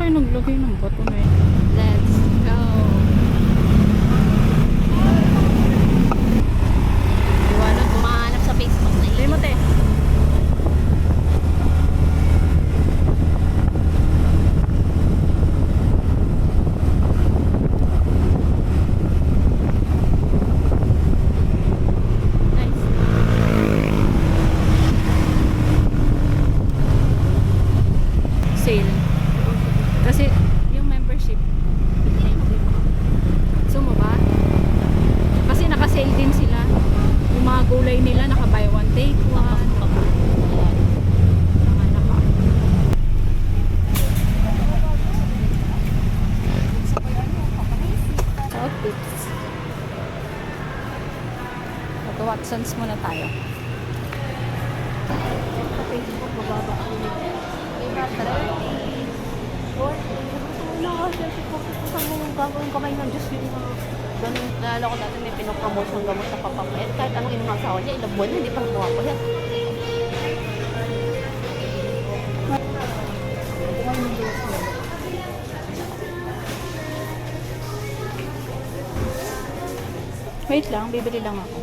kayo naglagay ng bato na yun? Let's go. Iwanag kumahanap sa Facebook na Hindi mo, te. Nice. Sale. Kasi yung membership. Gusto mo ba? Kasi naka-sale din sila. Yung mga gulay nila naka-buy one take one. Naka. Outfits. Mag-Watsons muna tayo. Sa Facebook, mababa ako nito. Diba, 30. 40. Ano kasi po sa mga gagawin kamay ng Diyos yung mga ganun. Nalala ko dati may pinopromote ng gamot sa papapayat. Kahit anong inumasawa niya, ilang buwan na, hindi pa pumapayat. Wait lang, bibili lang ako.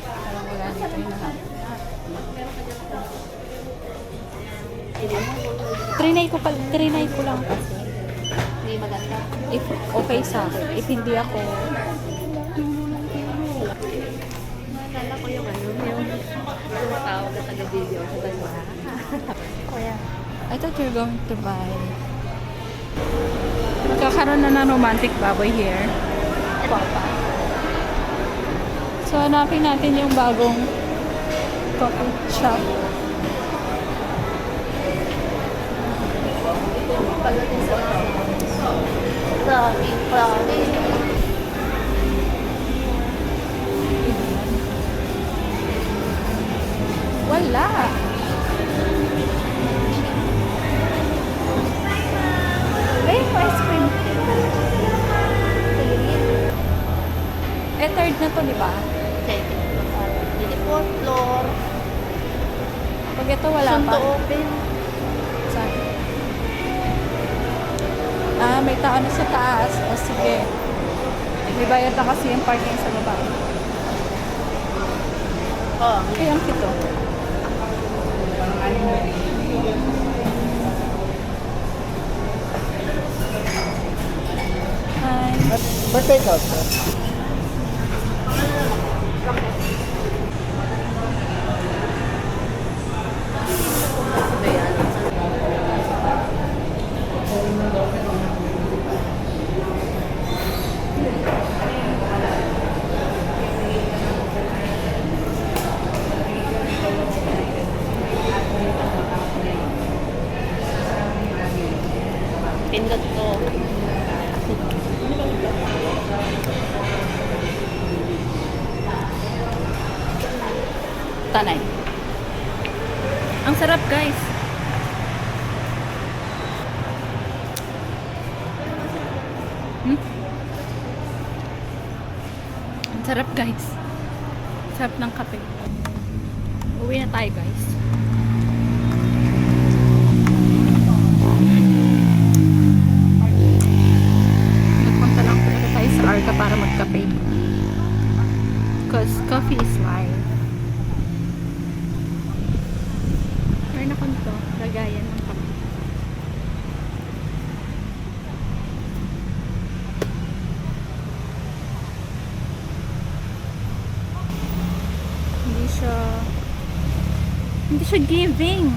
Parang wala dito yung lahat. Trinay ko lang kasi. Hindi maganda. If okay sa akin. If hindi ako, Nalala ko yung ano, yung tawag na taga-video sa dalawa. Kuya. I thought you're going to buy. Magkakaroon na ng romantic baboy here. Papa. So, hanapin natin yung bagong coffee shop. Pagdating sa Grabe. Wala. Ay, ice cream. Eh, third na to, di ba? Hindi fourth floor. Pag ito, wala Soon pa. to open. Saan? Ah, may tao na sa taas. O, sige. May bayad na kasi yung parking sa baba. Oh. Ay, ang kito. Hi. But take out, sir. Pindot ko. Tanay. Ang sarap, guys. Ang sarap, guys. Sarap ng kape. Uwi na tayo, guys. Nagpunta lang talaga tayo sa Arca para magkape. Because coffee is life. Meron ako nito, lagayan ng kape. Hindi siya giving.